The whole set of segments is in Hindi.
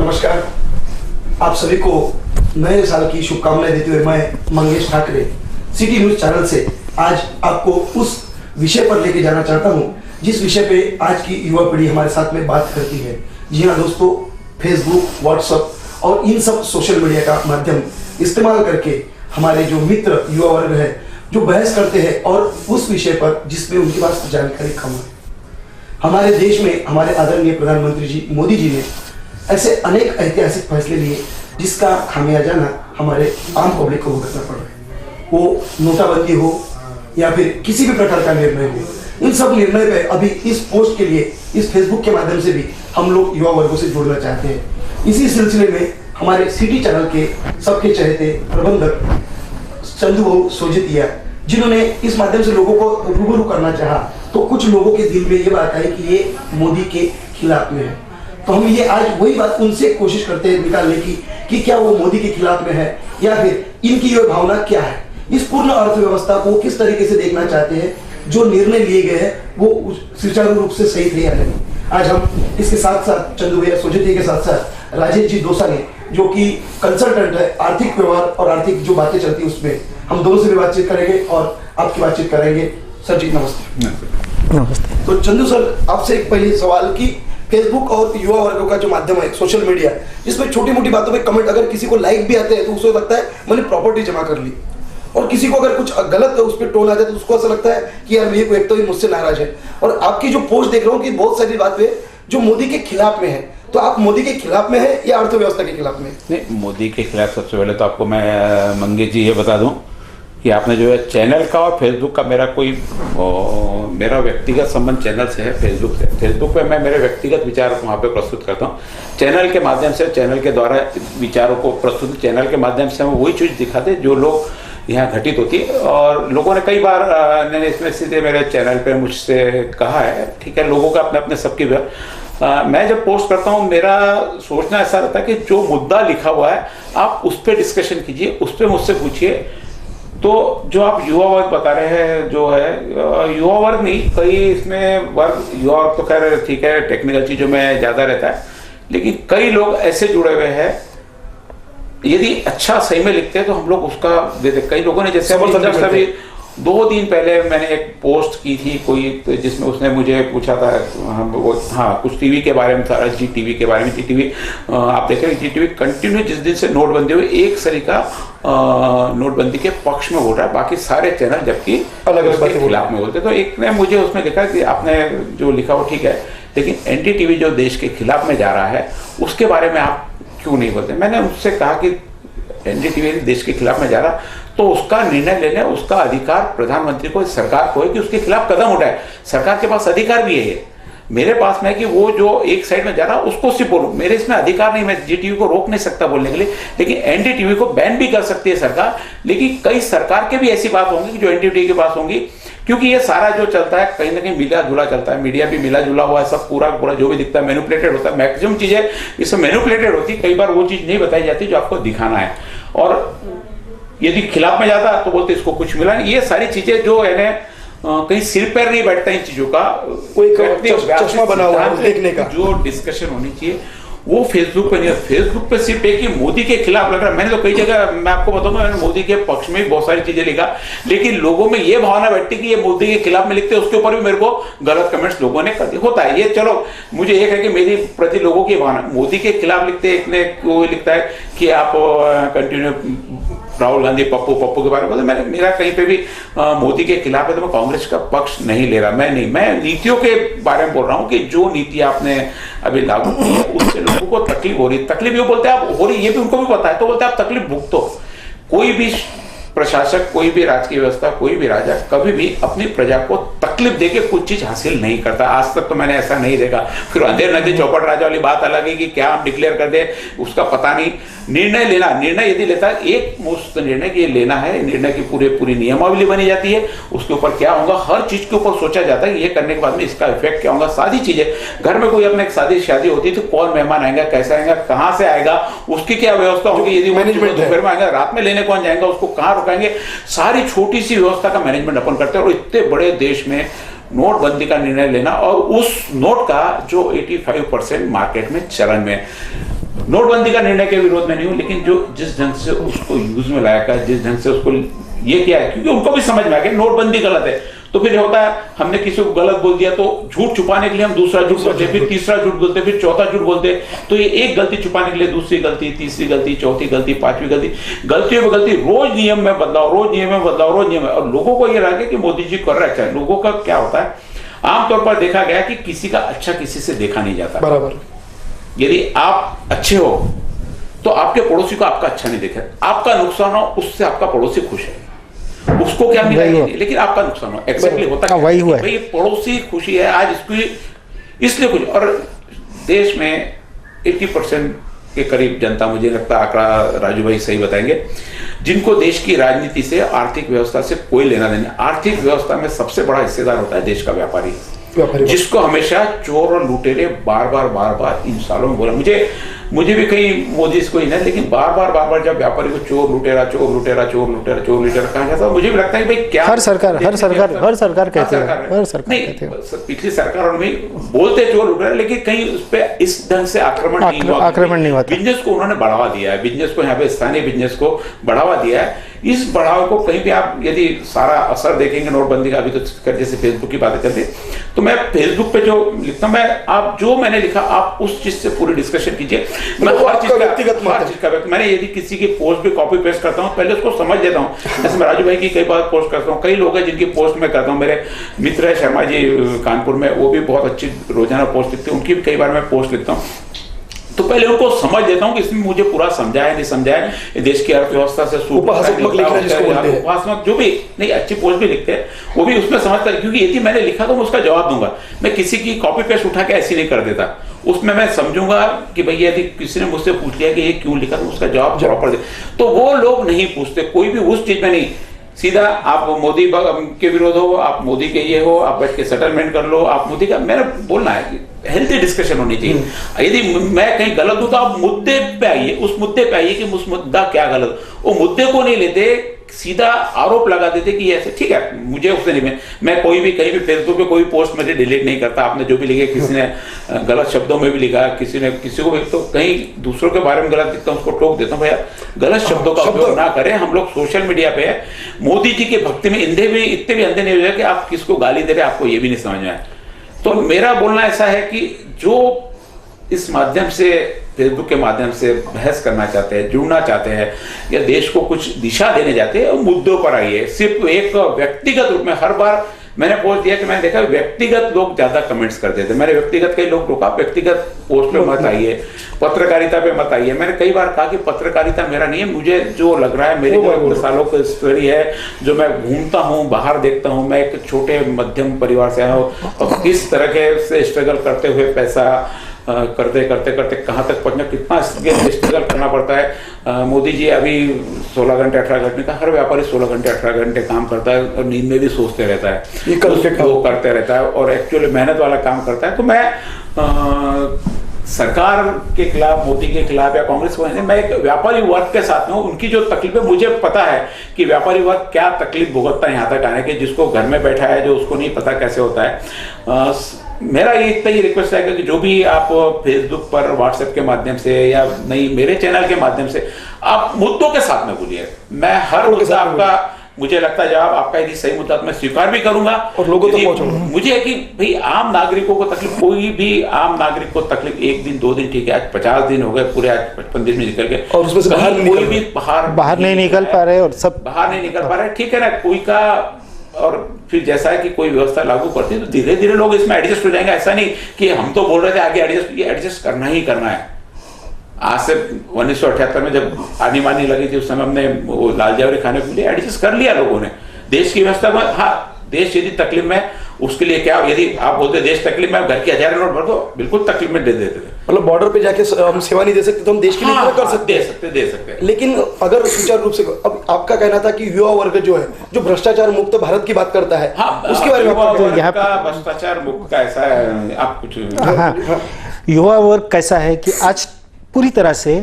नमस्कार, आप सभी को नए साल की शुभकामनाएं देते हुए मैं Mangesh Thackeray city news channel से आज आपको उस विषय पर लेके जाना चाहता हूं जिस विषय पे आज की युवा पीढ़ी हमारे साथ में बात करती है। जी हाँ दोस्तों, फेसबुक, व्हाट्सएप और इन सब सोशल मीडिया का माध्यम इस्तेमाल करके हमारे जो मित्र युवा वर्ग है जो बहस करते हैं और उस विषय पर जिसमें उनके पास जानकारी कम है। हमारे देश में हमारे आदरणीय प्रधानमंत्री जी मोदी जी ने ऐसे अनेक ऐतिहासिक फैसले लिए जिसका खामियाजा ना हमारे आम पब्लिक को भुगतना पड़ रहा है। वो नोटाबंदी हो या फिर किसी भी प्रकार का निर्णय हो, इन सब निर्णय पे अभी इस पोस्ट के लिए इस फेसबुक के माध्यम से भी हम लोग युवा वर्गों से जुड़ना चाहते हैं। इसी सिलसिले में हमारे सिटी चैनल के सबके चहेते प्रबंधक चंदू सोजितिया, जिन्होंने इस माध्यम से लोगों को रूबरू करना चाहा, तो कुछ लोगों के दिल में ये बात आई कि ये मोदी के खिलाफ में है। तो हम ये आज वही बात उनसे कोशिश करते हैं निकालने की कि क्या वो मोदी के खिलाफ में है या फिर इनकी ये भावना क्या है, इस पूर्ण अर्थव्यवस्था को किस तरीके से देखना चाहते हैं, जो निर्णय लिए गए हैं वो सुचारू रूप से सही थे या नहीं। आज हम इसके साथ साथ चंदू भैया सोजितिया के साथ साथ राजेश जी दोसाने, जो कि कंसल्टेंट है आर्थिक व्यवहार और आर्थिक जो बातें चलती है उसमें, हम दोनों से भी बातचीत करेंगे और आपकी बातचीत करेंगे। सर जी नमस्ते। नमस्ते। तो चंदू सर, आपसे एक पहले सवाल की फेसबुक और युवा वर्गों का जो माध्यम है सोशल मीडिया, जिसमें छोटी मोटी बातों पे कमेंट, अगर किसी को लाइक भी आते हैं तो उसको लगता है मैंने प्रॉपर्टी जमा कर ली, और किसी को अगर कुछ गलत उस पर टोन आ जाए तो उसको ऐसा लगता है कि यार ये एक तो ही मुझसे नाराज है। और आपकी जो पोस्ट देख रहा हूँ कि बहुत सारी बातें जो मोदी के खिलाफ में है, तो आप मोदी के खिलाफ में है या अर्थव्यवस्था के खिलाफ में? नहीं, मोदी के खिलाफ सबसे पहले तो आपको मैं मंगेश जी ये बता दूं कि आपने जो है चैनल का और फेसबुक का मेरा व्यक्तिगत संबंध चैनल से है, फेसबुक से। फेसबुक पे मैं मेरे व्यक्तिगत विचार वहाँ पे प्रस्तुत करता हूँ। चैनल के माध्यम से, चैनल के द्वारा विचारों को प्रस्तुत, चैनल के माध्यम से हम वही चीज़ दिखाते जो लोग यहाँ घटित होती है। और लोगों ने कई बार मैंने इसमें सीधे मेरे चैनल पे मुझसे कहा है, ठीक है, लोगों का अपने अपने सबकी मैं जब पोस्ट करता हूँ मेरा सोचना ऐसा रहता है कि जो मुद्दा लिखा हुआ है आप उस पर डिस्कशन कीजिए, उस पर मुझसे पूछिए। तो जो आप युवा वर्ग बता रहे हैं, जो है युवा वर्ग नहीं, कई इसमें वर्ग, युवा वर्ग तो खैर ठीक है, टेक्निकल चीज़ों में ज़्यादा रहता है, लेकिन कई लोग ऐसे जुड़े हुए हैं, यदि अच्छा सही में लिखते हैं तो हम लोग उसका देते। कई लोगों ने जैसे अभी 2 दिन पहले मैंने एक पोस्ट की थी कोई, तो जिसमें उसने मुझे पूछा था कुछ टीवी के बारे में था, जी टीवी के बारे में। जी टीवी आप देख रहे हैं, जी टीवी कंटिन्यू जिस दिन से नोटबंदी हुई एक सरी का नोटबंदी के पक्ष में बोल रहा है, बाकी सारे चैनल जबकि अलग अलग के खिलाफ में बोलते। तो एक ने मुझे उसमें लिखा कि आपने जो लिखा वो ठीक है, लेकिन एनडीटीवी जो देश के खिलाफ में जा रहा है उसके बारे में आप क्यों नहीं बोलते। मैंने उससे कहा कि एनडीटीवी देश के खिलाफ में जा रहा तो उसका निर्णय लेने, उसका अधिकार प्रधानमंत्री को, सरकार को है कि उसके खिलाफ कदम उठाए। सरकार के पास अधिकार भी है, मेरे पास में कि वो जो एक साइड में जा रहा उसको सिर्फ बोलूं, मेरे इसमें अधिकार नहीं, मैं जी टीवी को रोक नहीं सकता बोलने के लिए, लेकिन एनडीटीवी को बैन भी कर सकती है सरकार। लेकिन कई सरकार के भी ऐसी बात होंगी जो एनडीटीवी के पास होंगी, क्योंकि ये सारा जो चलता है कहीं ना कहीं मिला जुला चलता है, मीडिया भी मिला जुला हुआ है, सब पूरा जो भी दिखता है मैनिपुलेटेड होता है। मैक्सिमम चीजें इसमें मैनिपुलेटेड होती है, कई बार वो चीज नहीं बताई जाती जो आपको दिखाना है। और यदि खिलाफ में जाता तो बोलते इसको कुछ मिला नहीं। ये सारी चीजें जो है ना कहीं सिर पैर नहीं बैठता इन चीजों का, कोई चश्मा बना हुआ है देखने का। जो डिस्कशन होनी चाहिए वो फेसबुक पे नहीं है। फेसबुक पे सिर्फ एक ही मोदी के खिलाफ लग रहा है। मैंने तो कई जगह, मैं आपको बताऊंगा, मैंने मोदी के पक्ष में बहुत सारी चीजें लिखा, लेकिन लोगों में ये भावना बैठती कि ये मोदी के खिलाफ में लिखते, उसके ऊपर भी मेरे को गलत कमेंट्स लोगों ने कर दिए। होता है ये, चलो मुझे एक है कि मेरी प्रति लोगों की भावना, मोदी के खिलाफ लिखते, एक ने वो लिखता है कि आप कंटिन्यू राहुल गांधी पप्पू के बारे में, मैंने मेरा कहीं पे भी मोदी के खिलाफ है तो मैं कांग्रेस का पक्ष नहीं ले रहा। मैं नीतियों के बारे में बोल रहा हूँ कि जो नीति आपने अभी लागू की है उससे लोगों को तकलीफ हो रही है। तकलीफ ये बोलते हैं आप हो रही, ये भी उनको भी पता है, तो बोलते हैं आप तकलीफ भुगतो। कोई भी प्रशासक, कोई भी राजकीय व्यवस्था, कोई भी राजा कभी भी अपनी प्रजा को तकलीफ देके कुछ चीज हासिल नहीं करता। आज तक तो मैंने ऐसा नहीं देखा। फिर अंधेर नदी चौपट राजा वाली बात अलग है कि क्या हम डिक्लेयर कर दे, उसका पता नहीं। निर्णय लेना, निर्णय यदि लेता है एक मुश्त निर्णय कि ये लेना है, निर्णय की पूरी नियमावली बनी जाती है, उसके ऊपर क्या होगा, हर चीज के ऊपर सोचा जाता है कि ये करने के बाद में इसका इफेक्ट क्या होगा। सारी चीजें, घर में कोई अपने एक शादी होती है तो कौन मेहमान आएगा, कैसे आएगा, कहाँ से आएगा, उसकी क्या व्यवस्था होगी, यदि मैनेजमेंट दोपहर में आएगा, रात में लेने कौन जाएगा, उसको कहाँ रुकाएंगे, सारी छोटी सी व्यवस्था का मैनेजमेंट अपन करते हैं। और इतने बड़े देश में नोटबंदी का निर्णय लेना और उस नोट का जो 85% मार्केट में चलन में, नोटबंदी का निर्णय के विरोध में नहीं हूं, लेकिन जो जिस ढंग से उसको यूज में लाया गया, जिस ढंग से उसको ये किया है, क्योंकि उनको भी समझ में आ गया नोटबंदी गलत है, तो फिर होता है हमने किसी को गलत बोल दिया तो झूठ छुपाने के लिए हम दूसरा झूठ बोलते, फिर तीसरा झूठ बोलते, फिर चौथा झूठ बोलते, तो ये एक गलती छुपाने के लिए दूसरी गलती, तीसरी गलती, चौथी गलती, पांचवी गलती, गलतियों में गलती, रोज नियम में बदलाव, रोज नियम में बदलाव, रोज नियम में। और लोगों को ये लगे कि मोदी जी कर रहे अच्छा है। लोगों का क्या होता है, आमतौर पर देखा गया कि किसी का अच्छा किसी से देखा नहीं जाता। बराबर। यदि आप अच्छे हो तो आपके पड़ोसी को आपका अच्छा नहीं दिखे, आपका नुकसान हो उससे आपका पड़ोसी खुश है, उसको क्या मिला लेकिन आपका नुकसान हो। एक्जेक्टली होता है वही हुआ, भाई पड़ोसी खुशी है आज इसकी, इसलिए खुश। और देश में 80% के करीब जनता, मुझे लगता है आंकड़ा राजू भाई सही बताएंगे, जिनको देश की राजनीति से, आर्थिक व्यवस्था से कोई लेना देना। आर्थिक व्यवस्था में सबसे बड़ा हिस्सेदार होता है देश का व्यापारी, जिसको हमेशा चोर और लुटेरे बार बार इन सालों में बोला। मुझे भी कहीं मोदी इसको ही नहीं, लेकिन बार जब व्यापारी को चोर लुटेरा कहा जाता है, मुझे भी लगता है कि भाई क्या हर सरकार कहते हैं, पिछली सरकारों में बोलते चोर लुटेरा, लेकिन कहीं उस पर इस ढंग से आक्रमण नहीं हुआ। बिजनेस को उन्होंने बढ़ावा दिया है, बिजनेस को यहाँ पे स्थानीय बिजनेस को बढ़ावा दिया है। इस बढ़ाव को कहीं भी आप यदि सारा असर देखेंगे नोटबंदी का, अभी तो जैसे फेसबुक की बातें चलती, तो मैं फेसबुक पे जो लिखता हूं, आप जो मैंने लिखा आप उस चीज से पूरी डिस्कशन कीजिए। मैं हर चीज का मैंने यदि किसी की पोस्ट भी कॉपी पेस्ट करता हूं, पहले उसको समझ लेता हूं। जैसे मैं राजू भाई की कई बार पोस्ट करता हूं, कई लोग हैं जिनकी पोस्ट मैं करता हूं, मेरे मित्र है शर्मा जी कानपुर में, वो भी बहुत अच्छी रोजाना पोस्ट लिखते हैं, उनकी भी कई बार मैं पोस्ट लिखता हूँ। तो पहले उनको समझ देता हूं कि इसमें मुझे पूरा समझाया नहीं समझाया, देश की अर्थव्यवस्था से उपासनात्मक जो भी नहीं अच्छी पोस्ट भी लिखते हैं, वो भी उसमें समझता है, क्योंकि यदि मैंने लिखा तो मैं उसका जवाब दूंगा। मैं किसी की कॉपी पेस्ट उठा के ऐसी नहीं कर देता, उसमें मैं समझूंगा कि भाई यदि किसी ने मुझसे पूछ लिया कि ये क्यों लिखा, तो उसका जवाब प्रॉपर दे। तो वो लोग नहीं पूछते, कोई भी उस चीज में नहीं, सीधा आप मोदी के विरोध हो, आप मोदी के ये हो, आप बैठ के सेटलमेंट कर लो, आप मोदी का, मेरा बोलना है कि हेल्थी डिस्कशन होनी चाहिए। यदि मैं कहीं गलत हूं तो आप मुद्दे पे आइए, उस मुद्दे पे आइए कि उस मुद्दा क्या गलत, वो मुद्दे को नहीं लेते, सीधा आरोप लगा देते कि ऐसे। ठीक है, मुझे उससे नहीं, मैं कोई भी कहीं भी फेसबुक पे कोई पोस्ट मेरे डिलीट नहीं करता। आपने जो भी लिखे, किसी ने गलत शब्दों में भी लिखा, किसी को भी, तो कहीं दूसरों के बारे में गलत लिखता हूं, उसको टोक देता हूं, भैया गलत शब्दों का उपयोग ना करें। हम लोग सोशल मीडिया पे है, मोदी जी की भक्ति में इतने भी अंधे नहीं हो जाए कि आप किसको गाली दे रहे हैं, आपको ये भी नहीं समझ में आए। तो मेरा बोलना ऐसा है कि जो इस माध्यम से, फेसबुक के माध्यम से बहस करना चाहते हैं, जुड़ना चाहते हैं, या देश को कुछ दिशा देने जाते हैं, मुद्दों पर आइए। सिर्फ एक व्यक्तिगत रूप में, हर बार मैंने पोस्ट दिया कि मैंने देखा व्यक्तिगत लोग ज्यादा कमेंट्स करते थे, मैंने व्यक्तिगत कई लोग रोका, व्यक्तिगत पोस्ट पे मत आइए, पत्रकारिता पे मत आइए। मैंने कई बार कहा कि पत्रकारिता मेरा नहीं है, मुझे जो लग रहा है, मेरी जो सालों की स्टोरी है, जो मैं घूमता हूँ, बाहर देखता हूँ, मैं एक छोटे मध्यम परिवार से आया हूँ, और किस तरह के से स्ट्रगल करते हुए पैसा करते कहां तक पहुंचना, कितना स्ट्रगल करना पड़ता है। मोदी जी अभी 16 घंटे 18 घंटे का, हर व्यापारी 16 घंटे 18 घंटे काम करता है, और नींद में भी सोचते रहता है, वो करते रहता है, और एक्चुअली मेहनत वाला काम करता है। तो मैं सरकार के खिलाफ, मोदी के खिलाफ या कांग्रेस को नहीं, मैं एक व्यापारी वर्ग के साथ हूँ। उनकी जो तकलीफ है, मुझे पता है कि व्यापारी वर्ग क्या तकलीफ भुगतता है यहाँ तक आने के, जिसको घर में बैठा है, जो उसको नहीं पता कैसे होता है। मेरा ये इतना ही रिक्वेस्ट है कि जो भी आप फेसबुक पर, व्हाट्सएप के माध्यम से, या नहीं मेरे चैनल के माध्यम से, आप मुद्दों के साथ में बोलिए। मैं हर मुद्दा आपका, मुझे लगता है जवाब आपका यदि सही मुद्दा, मैं स्वीकार भी करूंगा और लोगों तक पहुंचाऊंगा। मुझे है कि भाई आम नागरिकों को तकलीफ, कोई भी आम नागरिक को तकलीफ 1 दिन 2 दिन ठीक है, आज 50 दिन हो गए पूरे, आज 55 दिन में निकल गए, और उसमें से कोई भी बाहर नहीं निकल पा रहे, और सब बाहर नहीं निकल पा रहे, ठीक है ना, कोई का। और फिर जैसा है कि कोई व्यवस्था लागू करती है तो धीरे धीरे लोग इसमें एडजस्ट हो जाएंगे। ऐसा नहीं कि हम तो बोल रहे थे आगे एडजस्ट करना ही करना है। आज से 1978 में जब आनी मानी लगी थी, उस समय हमने वो लाल जावरी खाने के लिए एडजस्ट कर लिया लोगों ने, देश की व्यवस्था में। हाँ, देश यदि तकलीफ में, उसके लिए क्या, यदि आप बोलते देश तकलीफ में, घर के 1000 नोट भर दो, बिल्कुल तकलीफ में दे देते थे। मतलब बॉर्डर पे जाके हम सेवा नहीं दे सकते तो हम देश के लिए कर सकते दे सकते। लेकिन अगर सुचारू रूप से, अब आपका कहना था कि युवा वर्ग जो है, जो भ्रष्टाचार मुक्त भारत की बात करता है, उसके बारे में भ्रष्टाचार मुक्त का ऐसा है, आप कुछ युवा वर्ग कैसा है कि आज पूरी तरह से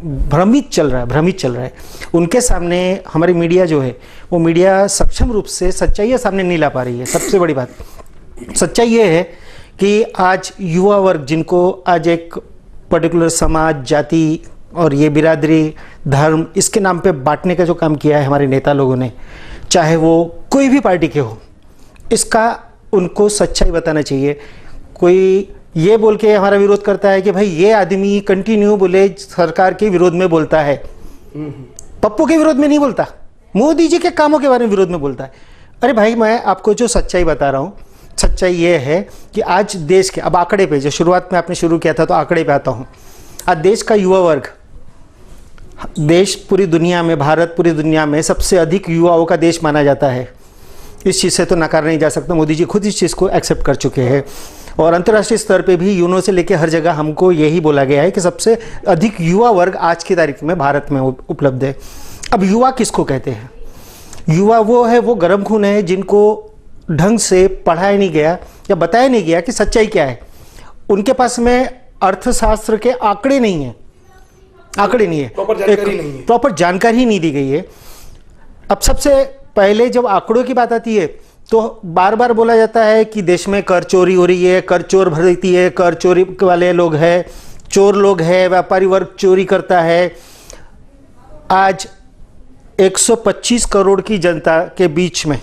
भ्रमित चल रहा है। उनके सामने हमारी मीडिया जो है, वो मीडिया सक्षम रूप से सच्चाई सामने नहीं ला पा रही है। सबसे बड़ी बात सच्चाई ये है कि आज युवा वर्ग, जिनको आज एक पर्टिकुलर समाज, जाति और ये बिरादरी, धर्म, इसके नाम पे बांटने का जो काम किया है हमारे नेता लोगों ने, चाहे वो कोई भी पार्टी के हो, इसका उनको सच्चाई बताना चाहिए। कोई ये बोल के हमारा विरोध करता है कि भाई ये आदमी कंटिन्यू बोले सरकार के विरोध में बोलता है, पप्पू के विरोध में नहीं बोलता, मोदी जी के कामों के बारे में विरोध में बोलता है। अरे भाई, मैं आपको जो सच्चाई बता रहा हूँ, सच्चाई ये है कि आज देश के, अब आंकड़े पे, जो शुरुआत में आपने शुरू किया था तो आंकड़े पे आता हूँ। आज देश का युवा वर्ग, देश पूरी दुनिया में, भारत पूरी दुनिया में सबसे अधिक युवाओं का देश माना जाता है। इस चीज़ से तो नकार नहीं जा सकता, मोदी जी खुद इस चीज़ को एक्सेप्ट कर चुके हैं। और अंतर्राष्ट्रीय स्तर पे भी यूनो से लेकर हर जगह हमको यही बोला गया है कि सबसे अधिक युवा वर्ग आज की तारीख में भारत में उपलब्ध है। अब युवा किसको कहते हैं? युवा वो है, वो गर्म खून है जिनको ढंग से पढ़ाया नहीं गया या बताया नहीं गया कि सच्चाई क्या है। उनके पास में अर्थशास्त्र के आंकड़े नहीं है, आंकड़े नहीं है, प्रॉपर जानकारी नहीं दी गई है। अब सबसे पहले जब आंकड़ों की बात आती है तो बार बार बोला जाता है कि देश में कर चोरी हो रही है, कर चोर भरती है, कर चोरी वाले लोग हैं, चोर लोग हैं, व्यापारी वर्ग चोरी करता है। आज 125 करोड़ की जनता के बीच में,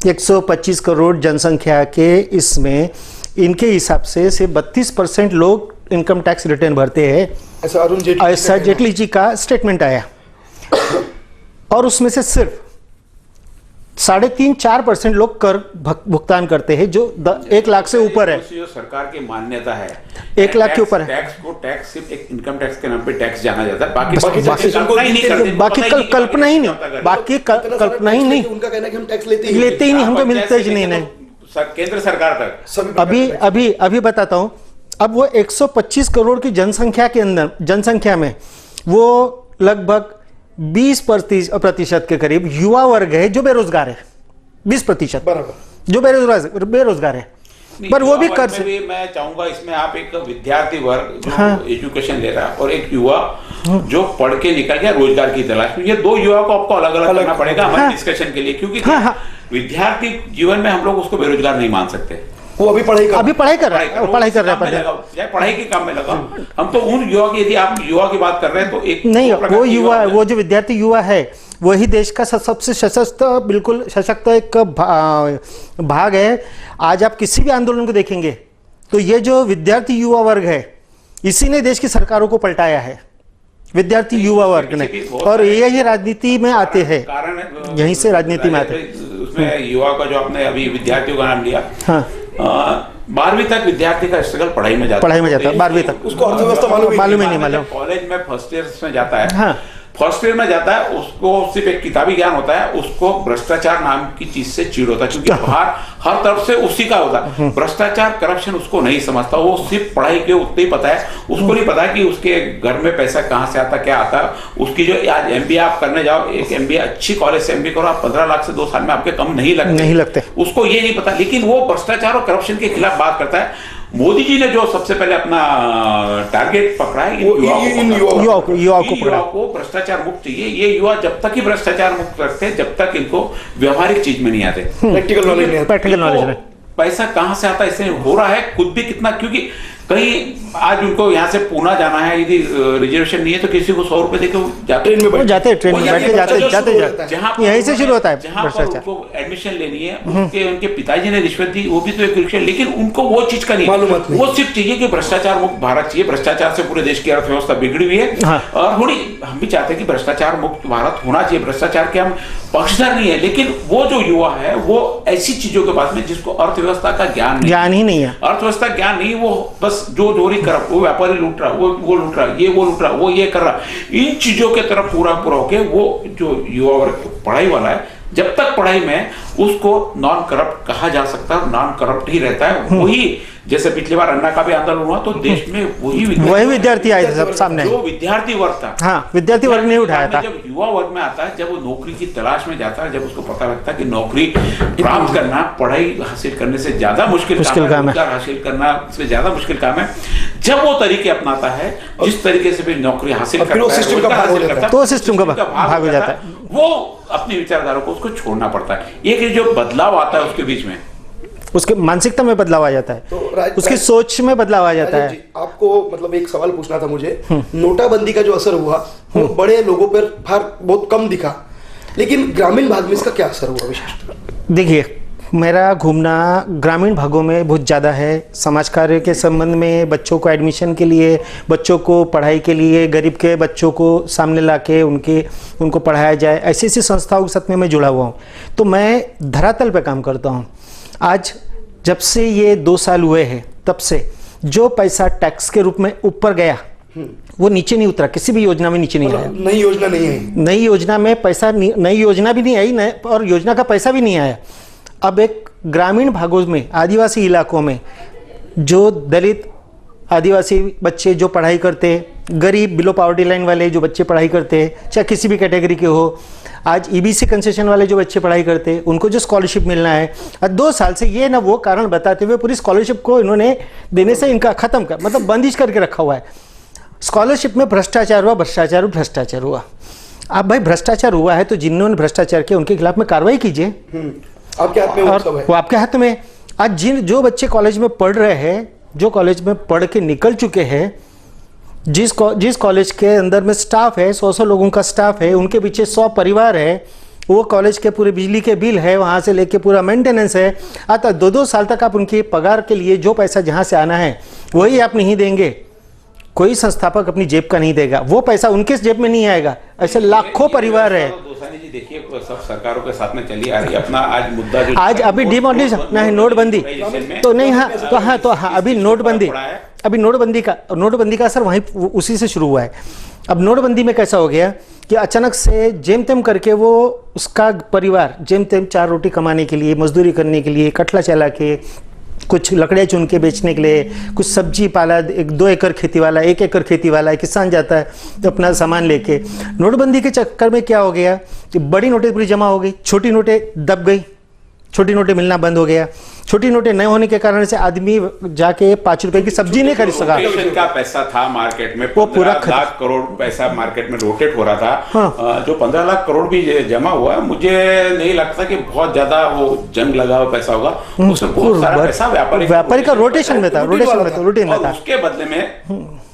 125 करोड़ जनसंख्या के इसमें इनके हिसाब से सिर्फ 32% लोग इनकम टैक्स रिटर्न भरते हैं, ऐसा जेटली जी का स्टेटमेंट आया। और उसमें से सिर्फ 3.5-4% लोग कर भुगतान करते हैं, जो 1 लाख से ऊपर है। जो सरकार की मान्यता है 1 लाख के ऊपर है। टैक्स सिर्फ एक इनकम टैक्स के नाम पे टैक्स जाना जाता है, बाकी बाकी कल्पना ही नहीं। उनका कहना है कि हम टैक्स लेते ही नहीं, हमको मिलता ही नहीं। केंद्र सरकार तक अभी बताता हूँ। अब वो 125 करोड़ की जनसंख्या में वो लगभग 20% के करीब युवा वर्ग है जो बेरोजगार है। 20% बराबर जो बेरोजगार है, पर वो भी कर सकते। मैं चाहूंगा इसमें आप एक विद्यार्थी वर्ग जो एजुकेशन ले रहा है और एक युवा जो पढ़ के निकल गया रोजगार की तलाश में, ये दो युवा को आपको अलग अलग करना पड़ेगा हमारे डिस्कशन के लिए, क्योंकि विद्यार्थी जीवन में हम लोग उसको बेरोजगार नहीं मान सकते। वो अभी पढ़ाई कर रहा है, पढ़ाई के काम में लगा। हम तो उन युवा की, यदि आप युवा की बात कर रहे हैं तो एक नहीं, वो युवा, वो जो विद्यार्थी युवा है वही देश का सबसे सशक्त, बिल्कुल सशक्त एक भाग है। आज आप किसी भी आंदोलन को देखेंगे तो ये जो विद्यार्थी युवा वर्ग है, इसी ने देश की सरकारों को पलटाया है, विद्यार्थी युवा वर्ग ने। और यही राजनीति में आते हैं, यहीं से राजनीति में आते हैं। उसमें युवा का जो आपने अभी विद्यार्थियों का नाम लिया, हाँ, 12वीं तक विद्यार्थी का स्ट्रगल पढ़ाई में जाता है, 12वीं तक उसको अर्थव्यवस्था मालूम ही नहीं। कॉलेज में फर्स्ट ईयर में जाता है, हाँ, फर्स्ट ईयर में जाता है, उसको सिर्फ एक किताबी ज्ञान होता है, उसको भ्रष्टाचार नाम की चीज से चिढ़ होता है, क्योंकि बाहर हर तरफ से उसी का होता है भ्रष्टाचार, करप्शन उसको नहीं समझता। वो सिर्फ पढ़ाई के उतने ही पता है, उसको नहीं पता कि उसके घर में पैसा कहाँ से आता, क्या आता है। उसकी जो आज MBA आप करने जाओ, एक MBA अच्छी कॉलेज से MBA करो, आप 15 लाख से 2 साल में आपके कम नहीं लगते, उसको ये नहीं पता। लेकिन वो भ्रष्टाचार और करप्शन के खिलाफ बात करता है। मोदी जी ने जो सबसे पहले अपना टारगेट पकड़ा है, युवा को भ्रष्टाचार मुक्त चाहिए। ये युवा जब तक ही भ्रष्टाचार मुक्त रखते हैं, जब तक इनको व्यवहारिक चीज में नहीं आते, प्रैक्टिकल नॉलेज में पैसा कहां से आता है, इससे हो रहा है खुद भी कितना, क्योंकि कहीं आज उनको यहाँ से पूना जाना है, यदि रिजर्वेशन नहीं है तो किसी को 100 रुपए देके ट्रेन में बैठ के जाते यहीं से शुरू होता है। जहाँ पर उनको एडमिशन लेनी है, उनके पिताजी ने रिश्वत दी, वो भी तो एक रिश्वत, लेकिन उनको वो चीज का नहीं, वो सिर्फ चाहिए कि भ्रष्टाचार मुक्त भारत चाहिए। भ्रष्टाचार से पूरे देश की अर्थव्यवस्था बिगड़ी हुई है, और हम भी चाहते हैं कि भ्रष्टाचार मुक्त भारत होना चाहिए। भ्रष्टाचार के हम पक्षधर नहीं है, लेकिन वो जो युवा है वो ऐसी चीजों के पास में जिसको अर्थव्यवस्था का ज्ञान ही नहीं है, अर्थव्यवस्था ज्ञान नहीं, वो बस जो चोरी कर, वो व्यापारी लूट रहा, वो लूट रहा, वो लूट रहा, वो ये कर रहा, इन चीजों के तरफ पूरा होके वो जो युवा वर्ग पढ़ाई वाला है, जब तक पढ़ाई में उसको नॉन करप्ट कहा जा सकता है, नॉन करप्ट ही रहता है। वही जैसे पिछली बार अन्ना का भी आंदोलन हुआ तो देश में वही विद्यार्थी आए थे सब सामने, जो विद्यार्थी वर्ग था, हाँ, विद्यार्थी वर्ग नहीं उठाया था। जब युवा वर्ग में आता है, जब वो नौकरी की तलाश में जाता है, जब उसको पता लगता है कि नौकरी प्राप्त करना पढ़ाई हासिल करने से ज्यादा मुश्किल काम है, हासिल करना से ज्यादा मुश्किल काम है, जब वो तरीके अपनाता है जिस तरीके से भी नौकरी हासिल करता है, तो सिस्टम का भाग हो जाता है, वो अपनी विचारधारा को उसको छोड़ना पड़ता है। एक जो बदलाव आता है उसके बीच में, उसके मानसिकता में बदलाव आ जाता है, तो उसकी सोच में बदलाव आ जाता राजीव है। जी, आपको मतलब एक सवाल पूछना था मुझे। नोटाबंदी का जो असर हुआ वो बड़े लोगों पर बहुत कम दिखा, लेकिन ग्रामीण भाग में इसका क्या असर हुआ विशेषतः? देखिए, मेरा घूमना ग्रामीण भागों में बहुत ज़्यादा है। समाज कार्य के संबंध में बच्चों को एडमिशन के लिए, बच्चों को पढ़ाई के लिए, गरीब के बच्चों को सामने ला के उनको पढ़ाया जाए, ऐसी ऐसी संस्थाओं के साथ में मैं जुड़ा हुआ हूँ। तो मैं धरातल पे काम करता हूँ। आज जब से ये 2 साल हुए हैं, तब से जो पैसा टैक्स के रूप में ऊपर गया वो नीचे नहीं उतरा, किसी भी योजना में नीचे नहीं आया। नई योजना नहीं है, नई योजना में पैसा, नई योजना भी नहीं आई, और योजना का पैसा भी नहीं आया। अब एक ग्रामीण भागों में, आदिवासी इलाकों में जो दलित आदिवासी बच्चे जो पढ़ाई करते, गरीब बिलो पावर्टी लाइन वाले जो बच्चे पढ़ाई करते, चाहे किसी भी कैटेगरी के हो, आज ईबीसी कंसेशन वाले जो बच्चे पढ़ाई करते, उनको जो स्कॉलरशिप मिलना है, 2 साल से ये ना वो कारण बताते हुए पूरी स्कॉलरशिप को इन्होंने देने से इनका ख़त्म कर, मतलब बंदिश करके रखा हुआ है। स्कॉलरशिप में भ्रष्टाचार हुआ, भ्रष्टाचार हुआ। अब भाई भ्रष्टाचार हुआ है तो जिन्होंने भ्रष्टाचार किया उनके खिलाफ में कार्रवाई कीजिए। आपके हाथ में वो सब है। वो आपके हाथ में। आज जो बच्चे कॉलेज में पढ़ रहे हैं, जो कॉलेज में पढ़ के निकल चुके हैं, जिस कॉलेज के अंदर में स्टाफ है, 100 लोगों का स्टाफ है, उनके पीछे 100 परिवार है, वो कॉलेज के पूरे बिजली के बिल है, वहाँ से लेके पूरा मेंटेनेंस है। आता 2-2 साल तक आप उनकी पगार के लिए जो पैसा जहाँ से आना है वही आप नहीं देंगे। कोई संस्थापक अपनी जेब का नहीं देगा, वो पैसा उनके जेब में नहीं आएगा। ऐसे लाखों परिवार है। दोसानी जी देखिए, सब सरकारों के साथ में चली आ रही है। अपना आज मुद्दा जो आज अभी डिमोनेटाइजेशन नहीं, नोटबंदी तो नहीं, हाँ अभी नोटबंदी का असर वहीं उसी से शुरू हुआ है। अब नोटबंदी में कैसा हो गया कि अचानक से जेम तेम करके वो उसका परिवार जेम तेम 4 रोटी कमाने के लिए, मजदूरी करने के लिए, कटला चला के, कुछ लकड़ियाँ चुन के बेचने के लिए, कुछ सब्जी पाला, 2 एकड़ खेती वाला, 1 एकड़ खेती वाला है, किसान जाता है तो अपना सामान लेके। नोटबंदी के चक्कर में क्या हो गया कि बड़ी नोटें पूरी जमा हो गई, छोटी नोटें दब गई, छोटी नोटें मिलना बंद हो गया। छोटी नोटें न होने के कारण से आदमी जाके 5 रुपए की सब्जी नहीं खरीद सका। रोटेशन का पैसा था मार्केट में, वो पूरा 15 लाख करोड़ पैसा मार्केट में रोटेट हो रहा था। जो 15 लाख करोड़ भी जमा हुआ है, मुझे नहीं लगता कि बहुत ज्यादा वो जंग लगा हुआ पैसा होगा। उसमें बहुत सारा पैसा व्यापारी का रोटेशन में था। उसके बदले में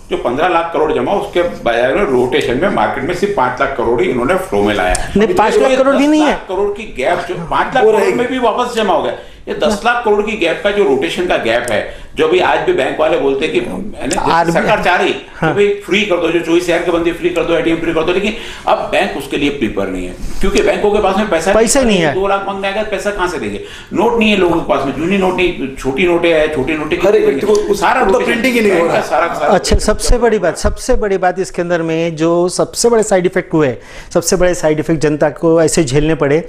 जो 15 लाख करोड़ जमा, उसके बजाय में रोटेशन में मार्केट में सिर्फ 5 लाख करोड़ ही इन्होंने फ्लो में लाया। नहीं, 5 लाख करोड़ भी नहीं है, 10 लाख करोड़ की गैप जो 5 लाख करोड़ में भी वापस जमा हो गया। ये 10 लाख करोड़ की गैप का जो रोटेशन का गैप है, जो भी आज भी बैंक वाले बोलते हैं कि सरकार चाह रही भाई फ्री कर दो, जो 24 शहर के बंदे फ्री कर दो, एटीएम फ्री कर दो, लेकिन अब बैंक उसके लिए प्रिपेयर नहीं है, क्योंकि बैंकों के पास में पैसा नहीं है। 2 लाख मांगने आएगा, पैसा कहां से देंगे? नोट नहीं है लोगों के पास में, जूनी नोट नहीं, छोटी नोटें है, छोटी नोटें, सारा प्रिंटिंग ही नहीं हो रहा सारा। अच्छा, सबसे बड़ी बात इसके अंदर में जो सबसे बड़े साइड इफेक्ट हुए, सबसे बड़े साइड इफेक्ट जनता को ऐसे झेलने पड़े,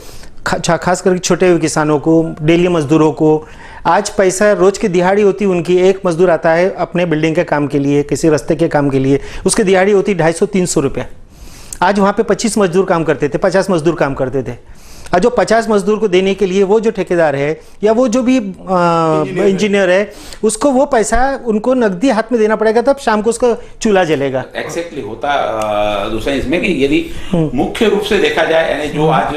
खास करके छोटे हुए किसानों को, डेली मजदूरों को। आज पैसा रोज की दिहाड़ी होती उनकी, एक मजदूर आता है अपने बिल्डिंग के काम के लिए, किसी रास्ते के काम के लिए, उसकी दिहाड़ी होती 250-300 रुपये। आज वहाँ पे 25 मजदूर काम करते थे, 50 मजदूर काम करते थे। और जो 50 मजदूर को देने के लिए वो जो ठेकेदार है या वो जो भी इंजीनियर है, उसको वो पैसा उनको नकदी हाथ में देना पड़ेगा, तब शाम को उसका चूल्हा जलेगा। एक्जैक्टली होता दूसरा इसमें कि यदि मुख्य रूप से देखा जाए, यानी जो आज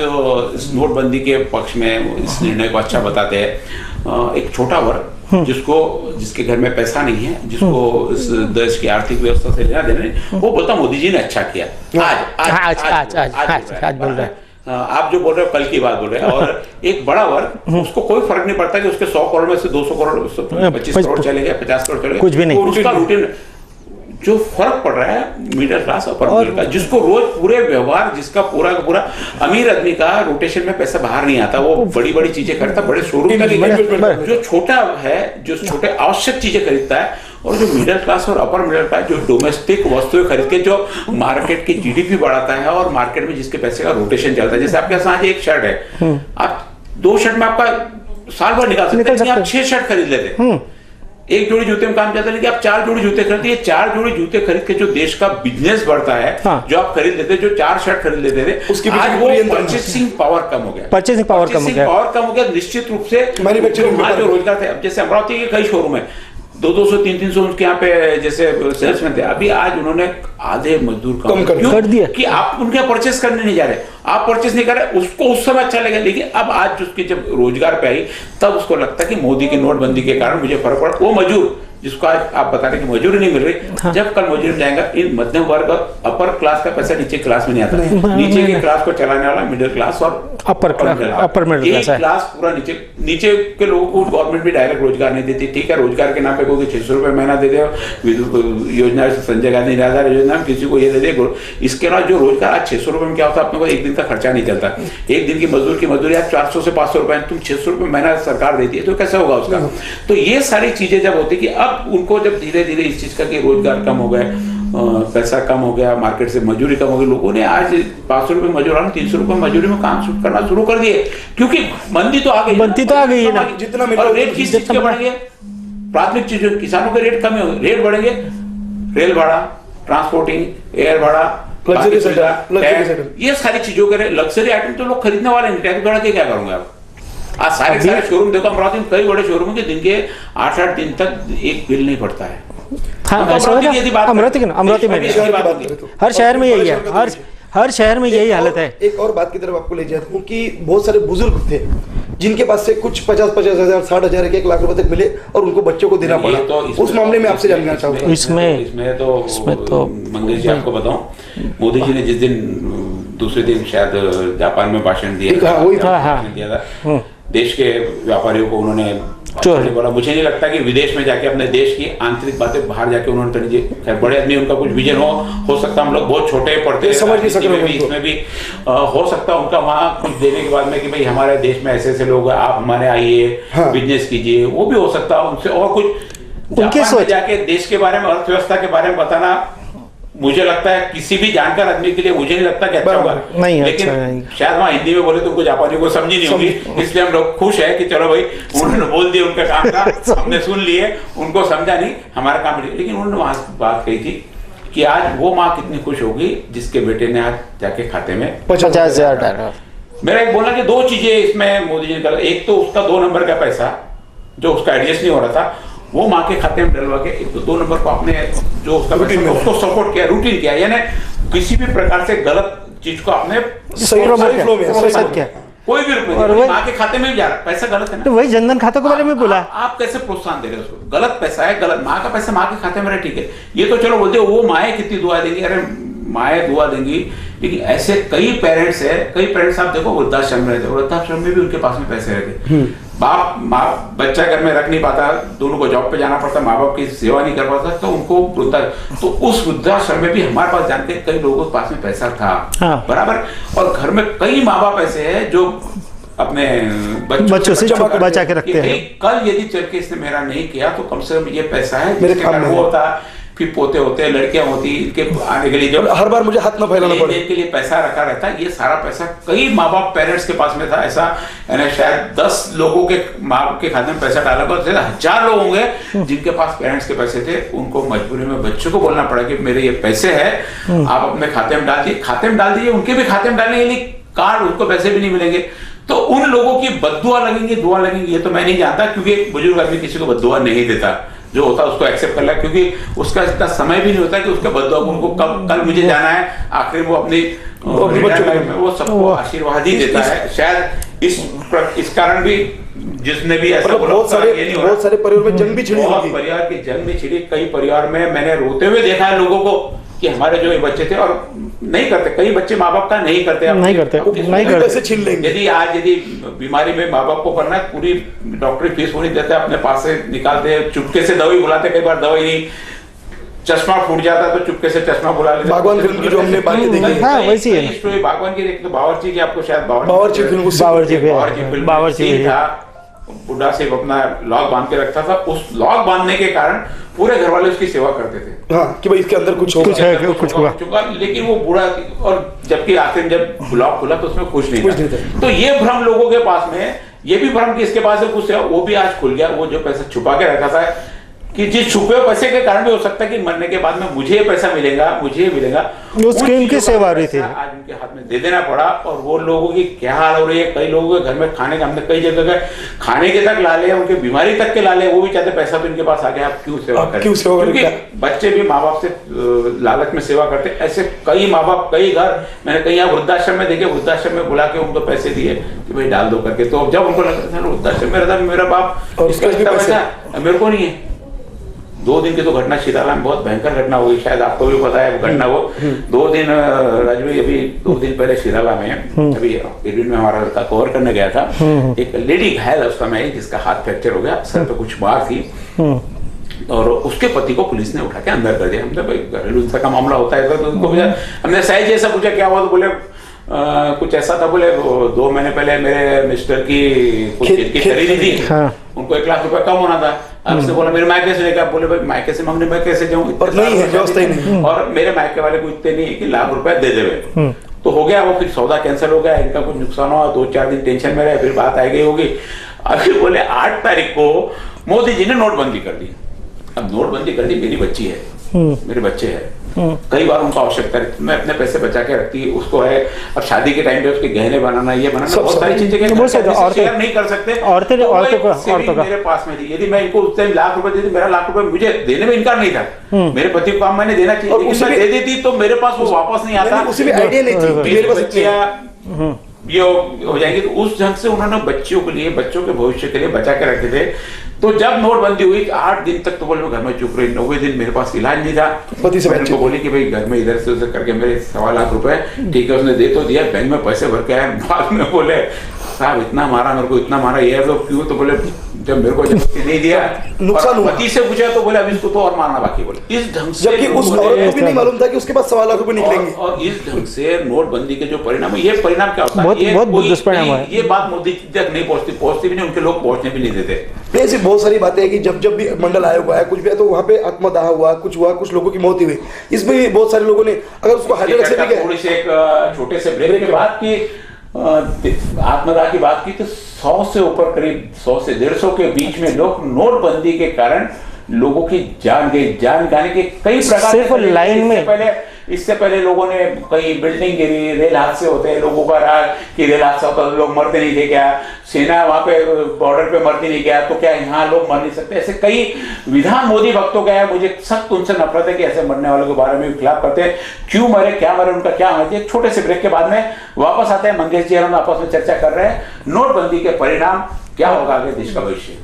इस नोटबंदी के पक्ष में इस निर्णय को अच्छा बताते हैं, एक छोटा वर्ग जिसके घर में पैसा नहीं है, जिसको इस देश की आर्थिक व्यवस्था से लेना देना नहीं, वो बोलता मोदी जी ने अच्छा किया। आज बोल रहे हैं, आप जो बोल रहे हो कल की बात बोल रहे हैं। और एक बड़ा वर्ग, उसको कोई फर्क नहीं पड़ता कि उसके 100 करोड़ में से 200 करोड़ 25 करोड़ चले गए, 50 करोड़ चले गए, कुछ भी नहीं, उसका रूटीन। जो फर्क पड़ रहा है middle class, upper middle class, जिसको रोज पूरे व्यवहार, जिसका पूरा का पूरा, अमीर आदमी का रोटेशन में पैसा बाहर नहीं आता, वो बड़ी बड़ी चीजें खरीदता, बड़े शोरूम का, जो छोटा है, जो छोटे आवश्यक चीजें खरीदता है, और जो मिडिल क्लास और अपर मिडिल क्लास जो डोमेस्टिक वस्तुएं खरीद के जो मार्केट की जीडीपी बढ़ाता है और मार्केट में जिसके पैसे का रोटेशन चलता है। जैसे आपके साथ एक शर्ट है, आप 2 शर्ट में आपका साल भर निकाल सकते हैं, आप 6 शर्ट खरीद लेते, एक जोड़ी जूते में काम चलता है, लेकिन आप 4 जोड़ी जूते खरीदते, 4 जोड़ी जूते खरीद के जो देश का बिजनेस बढ़ता है, जो आप खरीद लेते, जो 4 शर्ट खरीद लेते थे, उसकी आज वो परचेसिंग पावर कम हो गया, पावर कम हो गया। निश्चित रूप से मैन्युफैक्चरिंग जो रोजगार थे, अब जैसे अमरावती के कई शोरूम है, 200 300 उसके यहाँ पे जैसे सेल्समैन थे, अभी आज उन्होंने आधे मजदूर कम कर क्यों? कर दिया। कि आप उनके यहाँ परचेस करने नहीं जा रहे, आप परचेस नहीं कर रहे, उसको उस समय अच्छा लगा, लेकिन अब आज उसकी जब रोजगार पे आई तब उसको लगता है कि मोदी की नोटबंदी के कारण मुझे फर्क पड़ा। वो मजदूर जिसको आज आप बता रहे कि मजदूरी नहीं मिल रही, हाँ। जब कल मजदूरी में जाएगा, इन मध्यम वर्ग अपर क्लास का पैसा नीचे क्लास में नहीं आता, नीचे की क्लास को चलाने वाला मिडिल क्लास और अपर मिडिल क्लास है। क्लास पूरा नीचे के लोगों को गवर्नमेंट भी डायरेक्ट रोजगार नहीं देती। ठीक है, रोजगार के नाम पे कोई 600 रुपए महीना दे दे, योजना संजय गांधी निराधार योजना में किसी को ये दे दे। इसके अलावा जो रोजगार आज 600 रुपए में क्या होता है, अपने को एक दिन का खर्चा नहीं चलता। एक दिन की मजदूरी आज 400 से 500 रुपए, तुम 600 रुपए महीना सरकार देती है, तो कैसे होगा उसका? तो ये सारी चीजें जब होती कि अब उनको जब धीरे धीरे इस चीज का कि रोजगार कम हो गए, पैसा कम हो गया, मार्केट से मजदूरी कम हो गई, लोगों ने आज 500 रुपए मजदूर 300 रुपए मजदूरी में काम करना शुरू कर दिए, क्योंकि मंदी तो आ गई, मंदी तो आ गई है ना। जितना और रेट किस चीज के बढ़ेंगे? प्राथमिक चीजों, किसानों के रेट कम होंगे, रेट बढ़ेंगे, रेल भाड़ा, ट्रांसपोर्टिंग, एयर भाड़ा, लग्जरी सेक्टर, ये सारी चीजों के लग्जरी आइटम तो लोग खरीदने वाले नहीं, टैक्स बढ़ा के क्या करूंगा आप? आज सारे शोरूम देखो, अमरावती में कई बड़े शोरूम के दिन के 8-8 दिन तक एक बिल नहीं पड़ता है। हाँ, अमरावती में हर शहर में यही है, हर शहर में यही हालत है। एक और बात की तरफ आपको ले जाता हूँ कि बहुत सारे बुजुर्ग थे जिनके पास से कुछ 50,000 60,000 1 लाख रुपए तक मिले और उनको बच्चों को देना पड़ा। उस मामले में आपसे जानना चाहूंगा। इसमें तो मंगेश जी आपको बताऊं, मोदी जी ने जिस दिन दूसरे दिन शायद जापान में भाषण दिया था, देश के व्यापारियों को उन्होंने बोला, मुझे नहीं लगता कि विदेश में जाके अपने देश की आंतरिक बातें बाहर जाके उन्होंने बड़े आदमी उनका कुछ विजन हो सकता, हम लोग बहुत छोटे पढ़ते समझ नहीं सकते, इसमें भी हो सकता उनका वहाँ कुछ देने के बाद में कि भाई हमारे देश में ऐसे ऐसे लोग हैं, आप हमारे आइए, बिजनेस कीजिए, वो भी हो सकता उनसे। और कुछ जापान में जाके देश के बारे में, अर्थव्यवस्था के बारे में बताना, मुझे लगता है किसी भी जानकार आदमी के लिए मुझे नहीं लगता कि अच्छा होगा, लेकिन शायद वहाँ हिंदी में बोले तो उनको जापानी को समझी नहीं होगी, इसलिए हम लोग खुश है कि चलो भाई उन्होंने बोल दिया, उनका काम था, हमने सुन लिए, उनको समझा नहीं, हमारा काम नहीं। लेकिन उन्होंने वहां बात कही थी कि आज वो माँ कितनी खुश होगी जिसके बेटे ने आज जाके खाते में 50,000 डाला। मेरा एक बोलना कि दो चीजें इसमें मोदी जी ने कहा, एक तो उसका 2 नंबर का पैसा जो उसका एडजस्ट नहीं हो रहा था, वो माँ के खाते में डलवा के, एक तो 2 नंबर को आपने जो उसका उसको सपोर्ट किया, रूटीन किया, यानी किसी भी प्रकार से गलत चीज को आपने सही फ्लो में किया, कोई भी रूप में माँ के खाते में भी जा रहा है, पैसा गलत है ना। तो वही जनधन खाते के बारे में बोला, आप कैसे प्रोत्साहन दे रहे हो उसको? गलत पैसा है, गलत, माँ का पैसा माँ के खाते में रहे, ठीक है, ये तो चलो बोलते वो माएँ कितनी दुआ देंगी, अरे माएँ दुआ देंगी, लेकिन ऐसे कई पेरेंट्स है, कई पेरेंट्स आप देखो वृद्धाश्रम में रहते, वृद्धाश्रम में भी उनके पास में पैसे रहते, बाप माँ बच्चा घर में रख नहीं पाता, दोनों को जॉब पे जाना पड़ता, माँ बाप की सेवा नहीं कर पाता, तो उनको तो उस वृद्धाश्रम में भी हमारे पास जानते हैं कई लोगों के पास में पैसा था, हाँ। बराबर। और घर में कई माँ बाप ऐसे हैं जो अपने बच्चों से बचा के रखते हैं। कल यदि चल के इसने मेरा नहीं किया तो कम से कम ये पैसा है मेरे काम में होता, फिर पोते होते हैं, लड़कियां होती, इनके आने के लिए जो हर बार मुझे हाथ न फैलाना पड़े, के लिए पैसा रखा रहता है। ये सारा पैसा कई माँ बाप पेरेंट्स के पास में था, ऐसा यानी शायद 10 लोगों के माँ बाप के खाते में पैसा डाला, बस 1000 लोग होंगे जिनके पास पेरेंट्स के पैसे थे, उनको मजबूरी में बच्चों को बोलना पड़ा कि मेरे ये पैसे है, आप अपने खाते में डाल दिए, खाते में डाल दीजिए, उनके भी खाते में डालने के लिए कार्ड, उनको पैसे भी नहीं मिलेंगे, तो उन लोगों की बद्दुआ लगेंगी, दुआ लगेंगी, ये तो मैं नहीं जानता, क्योंकि बुजुर्ग आदमी किसी को बद्दुआ नहीं देता, जो होता है उसको एक्सेप्ट कर लिया, क्योंकि उसका इतना समय भी नहीं होता कि उसका बद्दुआ उनको कल मुझे जाना है, आखिर वो अपनी वो सबको आशीर्वाद ही देता है। शायद इस कारण भी जिसने भी ऐसा बोला, बहुत सारे परिवार में जंग भी छिड़ी, परिवार की जंग भी छिड़ी, कई परिवार में मैंने रोते हुए देखा है लोगों को कि हमारे जो बच्चे थे, और नहीं करते, कई बच्चे माँ बाप का नहीं करते, कैसे छीन लेंगे। यदि बीमारी में माँ बाप को करना है, पूरी डॉक्टरी फीस नहीं देते, अपने पास से निकालते, चुपके से दवाई बुलाते, कई बार दवाई नहीं, चश्मा फूट जाता तो चुपके से चश्मा बुला लेते। बागवान फिल्म की जो हमने बातें देखी, हाँ वैसी है स्टोरी बागवान की देखी, तो बावर्ची की आपको शायद बावर्ची फिल्म था, बुढ़ा से अपना लॉक बांध के रखता था, उस लॉक बांधने के कारण पूरे घर वाले उसकी सेवा करते थे, हाँ कि भाई इसके अंदर कुछ होगा, लेकिन वो बूढ़ा, और जबकि आखिर में जब लॉक खुला तो उसमें कुछ नहीं था। तो ये भ्रम लोगों के पास में, ये भी भ्रम कि इसके पास कुछ है, वो भी आज खुल गया, वो जो पैसा छुपा के रखा था, कि जिस छुपे हुए पैसे के कारण भी हो सकता है कि मरने के बाद में मुझे ये पैसा मिलेगा, मुझे ये मिलेगा। वो स्कीम की सेवा हो रही थी, आज उनके हाथ में दे देना पड़ा। और वो लोगों की क्या हाल हो रही है, कई लोगों के घर में खाने का, हमने कई जगह गए, खाने के तक ला ले, उनके बीमारी तक के ला ले, वो भी चाहते पैसा तो इनके पास आ गया, आप क्यों सेवा करें? क्योंकि बच्चे भी माँ बाप से लालच में सेवा करते। ऐसे कई माँ बाप, कई घर मैंने कहीं यहाँ वृद्धाश्रम में देखे, वृद्धाश्रम में बुला के उनको पैसे दिए कि भाई डाल दो करके। तो जब उनको लगता था वृद्धाश्रम में रहता मेरा बाप, इसका पैसा मेरे को नहीं है। 2 दिन की तो घटना शिराला में बहुत भयंकर घटना हुई, शायद आपको भी पता है घटना वो। 2 दिन राजवी अभी 2 दिन पहले शिराला में अभी इरविन में हमारा लड़का कवर करने गया था, एक लेडी घायल अवस्था में जिसका हाथ फ्रैक्चर हो गया, सर पे कुछ मार थी और उसके पति को पुलिस ने उठा के अंदर कर दिया। हमने भाई घरेलू हिंसा का मामला होता है तो उनको हमने सहज जैसा पूछा क्या हुआ, तो बोले कुछ ऐसा था, बोले 2 महीने पहले मेरे मिस्टर की कुछ चीज की खरीदी थी, उनको 1 लाख रुपए कम होना था। आपसे बोला मेरे मायके से लेकर, बोले भाई मायके से मांगने मैं कैसे जाऊँ, नहीं है व्यवस्था ही नहीं, और मेरे मायके वाले को इतने नहीं कि लाख रुपए दे देवे। तो हो गया वो, फिर सौदा कैंसिल हो गया, इनका कुछ नुकसान हुआ, 2-4 दिन टेंशन में रहे, फिर बात आ गई होगी। अभी बोले 8 तारीख को मोदी जी ने नोटबंदी कर दी। अब नोटबंदी कर दी, मेरी बच्ची है, मेरे बच्चे हैं, कई बार उनको आवश्यकता रहती, मैं अपने पैसे बचा के रखती, उसको है अब शादी के टाइम पे उसके गहने बनाना, ये बनाना, बहुत सारी चीजें शेयर नहीं कर सकते। औरतें मेरे पास में थी, यदि मैं इनको उस टाइम लाख रुपए देती, मेरा लाख रुपए मुझे देने में इनकार नहीं था, मेरे पति को काम मैंने देना चाहिए, लेकिन मैं दे देती तो मेरे पास वो वापस नहीं आता, उसी आइडिया नहीं थी, ये हो जाएंगे। तो उस ढंग से उन्होंने बच्चियों के लिए, बच्चों के भविष्य के लिए बचा के रखे थे। तो जब नोटबंदी हुई 8 दिन तक तो बोले मैं घर में चुप रही, 90वें दिन मेरे पास इलाज नहीं था, मैंने उनको बोली कि भाई घर में इधर से उधर करके मेरे 1.25 लाख रुपए, ठीक है, उसने दे तो दिया, बैंक में पैसे भर के आए। बाद में बोले साहब इतना मारा मेरे को, इतना मारा, ये तो क्यों? तो बोले जब मेरे को नहीं दिया, नुकसान हुआ। पति से पूछा तो बोले अब इसको तो और मारना बाकी। बोले इस ढंग से, जबकि उस औरत को भी नहीं मालूम था कि उसके पास 1.25 लाख रुपए निकलेंगे। और इस ढंग से नोटबंदी के जो परिणाम है, ये परिणाम क्या होता है, बहुत दुष्परिणाम है। ये बात मोदी तक नहीं पहुंचती भी नहीं, उनके लोग पहुंचने भी नहीं देते। ऐसी बहुत सारी बातें हैं कि जब भी मंडल आयोग आया, कुछ भी तो वहाँ पे आत्मदाह हुआ, कुछ हुआ, कुछ लोगों की मौत हुई। इसमें भी बहुत सारे लोगों ने, अगर उसको थोड़ी से एक छोटे से ब्रेक के बाद की आत्मदाह की बात की तो 100 से ऊपर, करीब 100 से 150 के बीच में लोग नोटबंदी के कारण लोगों की जान गई, जान जाने के कई प्रकार सिर्फ लाइन में। इससे पहले लोगों ने कई बिल्डिंग गिरी, रेल हादसे होते हैं, लोगों का रहा कि रेल हादसा होता तो लोग मरते नहीं थे क्या, सेना वहां पे बॉर्डर पे मरती नहीं क्या, तो क्या यहाँ लोग मर नहीं सकते? ऐसे कई विधान मोदी भक्तों का है। मुझे सख्त उनसे नफरत है कि ऐसे मरने वालों के बारे में खिलाफ करते हैं, क्यों मरे, क्या मरे, उनका क्या होना चाहिए। एक छोटे से ब्रेक के बाद में वापस आते हैं। मंगेश जी हम आपस में चर्चा कर रहे हैं नोटबंदी के परिणाम क्या होगा आगे देश का भविष्य।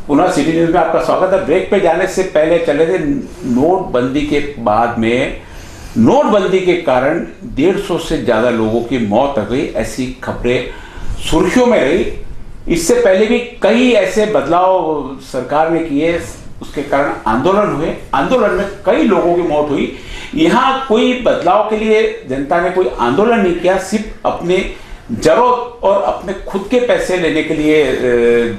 पुनः सिटी न्यूज में आपका स्वागत है। ब्रेक पे जाने से पहले चले थे नोटबंदी के बाद में, नोटबंदी के कारण 150 से ज्यादा लोगों की मौत हो गई, ऐसी खबरें सुर्खियों में रही। इससे पहले भी कई ऐसे बदलाव सरकार ने किए, उसके कारण आंदोलन हुए, आंदोलन में कई लोगों की मौत हुई। यहाँ कोई बदलाव के लिए जनता ने कोई आंदोलन नहीं किया, सिर्फ अपने जरूरत और अपने खुद के पैसे लेने के लिए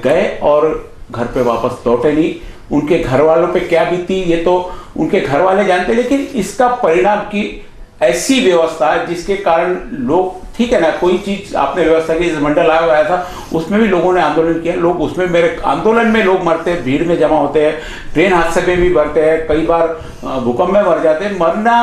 गए और घर पे वापस लौटे नहीं। उनके घर वालों पे क्या बीती ये तो उनके घर वाले जानते, लेकिन इसका परिणाम की ऐसी व्यवस्था जिसके कारण लोग, ठीक है ना, कोई चीज आपने व्यवस्था की, मंडल आयोग आया था उसमें भी लोगों ने आंदोलन किया, लोग उसमें, मेरे आंदोलन में लोग मरते हैं, भीड़ में जमा होते हैं, ट्रेन हादसे में भी मरते हैं, कई बार भूकंप में मर जाते हैं। मरना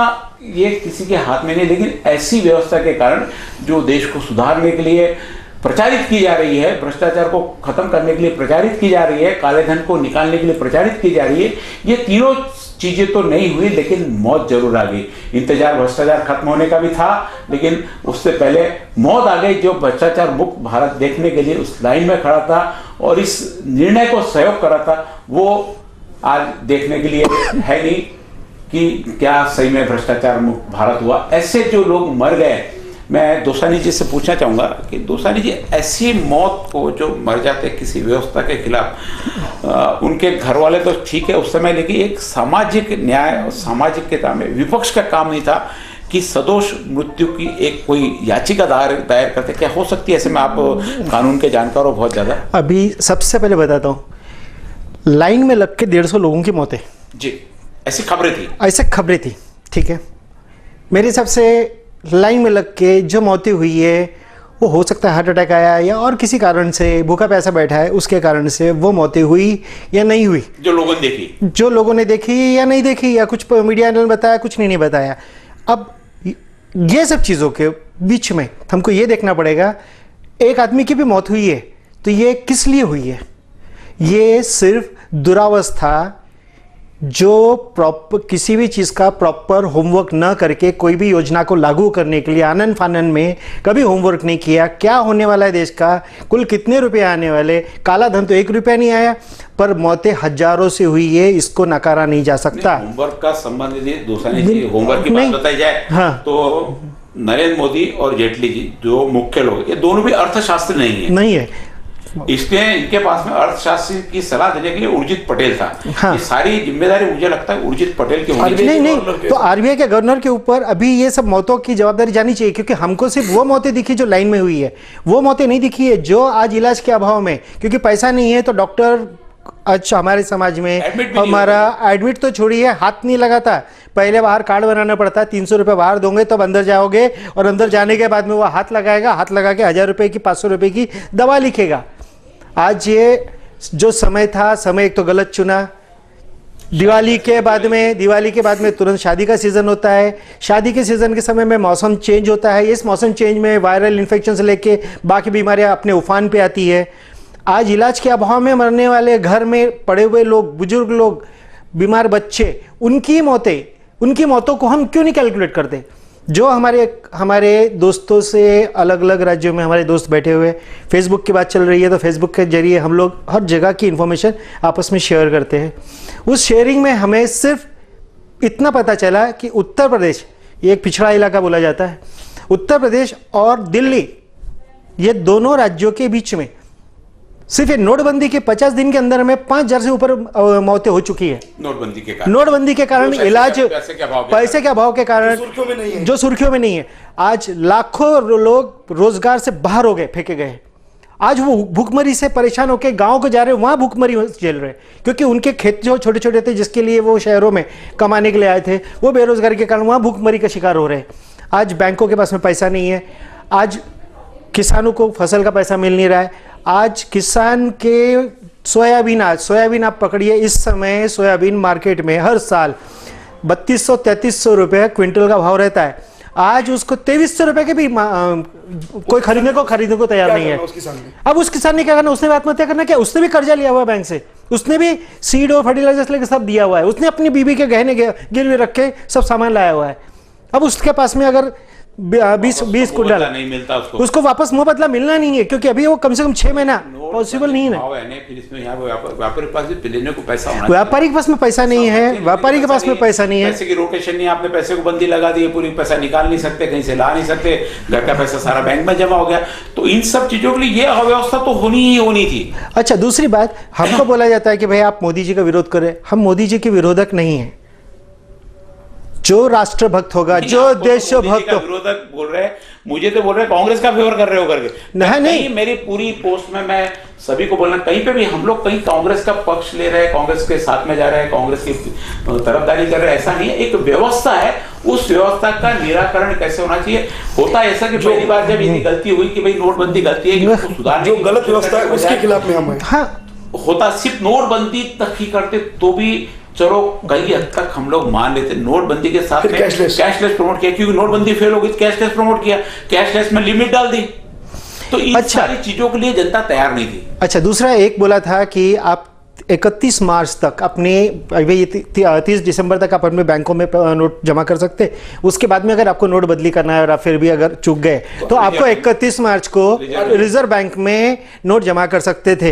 ये किसी के हाथ में नहीं, लेकिन ऐसी व्यवस्था के कारण जो देश को सुधारने के लिए प्रचारित की जा रही है, भ्रष्टाचार को खत्म करने के लिए प्रचारित की जा रही है, काले धन को निकालने के लिए प्रचारित की जा रही है, ये तीनों चीजें तो नहीं हुई, लेकिन मौत जरूर आ गई। इंतजार भ्रष्टाचार खत्म होने का भी था, लेकिन उससे पहले मौत आ गई। जो भ्रष्टाचार मुक्त भारत देखने के लिए उस लाइन में खड़ा था और इस निर्णय को सहयोग कर रहा था, वो आज देखने के लिए है नहीं कि क्या सही में भ्रष्टाचार मुक्त भारत हुआ। ऐसे जो लोग मर गए, मैं दोसानी जी से पूछना चाहूँगा कि दोसानी जी, ऐसी मौत को जो मर जाते किसी व्यवस्था के खिलाफ, उनके घर वाले तो ठीक है उस समय, लेकिन एक सामाजिक न्याय और सामाजिकता में विपक्ष का काम नहीं था कि सदोष मृत्यु की एक कोई याचिका दायर करते? क्या हो सकती है ऐसे में? आप कानून के जानकार हो बहुत ज़्यादा। अभी सबसे पहले बताता हूँ, लाइन में लग के 150 लोगों की मौतें, जी, ऐसी खबरें थी। ऐसे खबरें थी, ठीक है। मेरे हिसाब से लाइन में लग के जो मौतें हुई है वो हो सकता है हार्ट अटैक आया या और किसी कारण से भूखा प्यासा बैठा है उसके कारण से वो मौतें हुई या नहीं हुई, जो लोगों ने देखी, जो लोगों ने देखी या नहीं देखी, या कुछ मीडिया ने बताया कुछ नहीं बताया। अब ये सब चीज़ों के बीच में हमको ये देखना पड़ेगा, एक आदमी की भी मौत हुई है तो ये किस लिए हुई है? ये सिर्फ दुरावस्था, जो प्रॉपर किसी भी चीज़ का प्रॉपर होमवर्क न करके कोई भी योजना को लागू करने के लिए आनन फानन में कभी होमवर्क नहीं किया, क्या होने वाला है देश का, कुल कितने रुपए आने वाले, काला धन तो 1 रुपया नहीं आया, पर मौतें हजारों से हुई है, इसको नकारा नहीं जा सकता। होमवर्क का संबंध यदि दूसरा नहीं, होमवर्क की बात नहीं। बताई जाए हाँ। तो नरेंद्र मोदी और जेटली जी जो मुख्य लोग, ये दोनों भी अर्थशास्त्री नहीं है। इसलिए इनके पास में अर्थशास्त्री की सलाह देने के लिए उर्जित पटेल था। हाँ। ये सारी जिम्मेदारी मुझे लगता है उर्जित पटेल की होनी चाहिए। नहीं, तो आरबीआई के गवर्नर के ऊपर अभी ये सब मौतों की जवाबदारी जानी चाहिए, क्योंकि हमको सिर्फ वो मौतें दिखी जो लाइन में हुई है, वो मौतें नहीं दिखी है जो आज इलाज के अभाव में, क्योंकि पैसा नहीं है तो डॉक्टर अच्छा हमारे समाज में हमारा एडमिट तो छोड़िए, हाथ नहीं लगाता। पहले बाहर कार्ड बनाना पड़ता है, 300 रुपये बाहर दोगे तब अंदर जाओगे, और अंदर जाने के बाद में वो हाथ लगाएगा, हाथ लगा के 1000 रुपये की 500 रुपये की दवा लिखेगा। आज ये जो समय था, समय एक तो गलत चुना। दिवाली के बाद में तुरंत शादी का सीजन होता है, शादी के सीजन के समय में मौसम चेंज होता है, इस मौसम चेंज में वायरल इन्फेक्शन से लेके बाकी बीमारियां अपने उफान पे आती है। आज इलाज के अभाव में मरने वाले, घर में पड़े हुए लोग, बुजुर्ग लोग, बीमार बच्चे, उनकी मौतों को हम क्यों नहीं कैलकुलेट करते? जो हमारे दोस्तों से अलग अलग राज्यों में हमारे दोस्त बैठे हुए, फेसबुक की बात चल रही है तो फेसबुक के जरिए हम लोग हर जगह की इंफॉर्मेशन आपस में शेयर करते हैं। उस शेयरिंग में हमें सिर्फ इतना पता चला कि उत्तर प्रदेश, ये एक पिछड़ा इलाका बोला जाता है, उत्तर प्रदेश और दिल्ली, ये दोनों राज्यों के बीच में सिर्फ ये नोटबंदी के 50 दिन के अंदर में 5000 से ऊपर मौतें हो चुकी है। नोटबंदी के कारण इलाज, पैसे के अभाव के कारण, जो सुर्खियों में नहीं है। आज लाखों लोग रोजगार से बाहर हो गए, फेंके गए। आज वो भूखमरी से परेशान होकर गांव को जा रहे हैं, वहां भूखमरी झेल रहे हैं, क्योंकि उनके खेत जो छोटे छोटे थे जिसके लिए वो शहरों में कमाने के लिए आए थे, वो बेरोजगारी के कारण वहां भूखमरी का शिकार हो रहे हैं। आज बैंकों के पास में पैसा नहीं है, आज किसानों को फसल का पैसा मिल नहीं रहा है। आज किसान के सोयाबीन आप पकड़िए, इस समय सोयाबीन मार्केट में हर साल 3200-3300 रुपये क्विंटल का भाव रहता है। आज उसको 2300 रुपये के भी कोई खरीदने को तैयार नहीं है। अब उस किसान ने क्या करना? उसने भी आत्महत्या करना, क्या उसने भी कर्जा लिया हुआ है बैंक से, उसने भी सीड और फर्टिलाइजर्स लेकर सब दिया हुआ है, उसने अपनी बीबी के गहने गिरवे रख के सब सामान लाया हुआ है। अब उसके पास में अगर 20 कुंटल नहीं मिलता, उसको वापस मुंह बदला मिलना नहीं है, क्योंकि अभी वो कम से कम 6 महीना पॉसिबल नहीं है। व्यापारी के पास लेने को पैसा होना, व्यापारी के पास में पैसा नहीं है, व्यापारी के पास में पैसा नहीं है, पैसे की रोटेशन नहीं, आपने पैसे को बंदी लगा दी है, पूरी पैसा निकाल नहीं सकते, कहीं से ला नहीं सकते, घर का पैसा सारा बैंक में जमा हो गया। तो इन सब चीजों के लिए ये अव्यवस्था तो होनी ही होनी थी। अच्छा, दूसरी बात, हमको बोला जाता है कि भाई आप मोदी जी का विरोध करें। हम मोदी जी के विरोधक नहीं है। जो राष्ट्रभक्त होगा, जो देशभक्त, विरोधक बोल रहे हैं, मुझे तो बोल रहे हैं कांग्रेस का फेवर कर रहे हो करके। नहीं, मेरी पूरी पोस्ट में मैं सभी को बोलना, कहीं पे भी हम लोग कहीं कांग्रेस का पक्ष ले रहे हैं, कांग्रेस के साथ में जा रहे हैं, कांग्रेस की तरफदारी कर रहे हैं, ऐसा नहीं है। एक व्यवस्था है, उस व्यवस्था का निराकरण कैसे होना चाहिए। होता ऐसा कि पहली बार जब इतनी गलती हुई कि भाई नोटबंदी गलती है, कि उसको सुधारने जो गलत व्यवस्था है उसके खिलाफ में हम होता सिर्फ नोटबंदी तक ही करते तो भी चलो कई हद तक हम लोग मान लेते। नोटबंदी के साथ में कैशलेस प्रमोट किया, क्योंकि नोटबंदी फेल हो गई, कैशलेस प्रमोट किया, कैशलेस में लिमिट डाल दी, तो इन सारी चीजों के लिए जनता तैयार नहीं थी। अच्छा, दूसरा एक बोला था कि आप 31 मार्च तक अपने 30 दिसंबर तक आप अपने बैंकों में नोट जमा कर सकते, उसके बाद में अगर आपको नोट बदली करना है और आप फिर भी अगर चूक गए तो आपको 31 मार्च को रिजर्व बैंक में नोट जमा कर सकते थे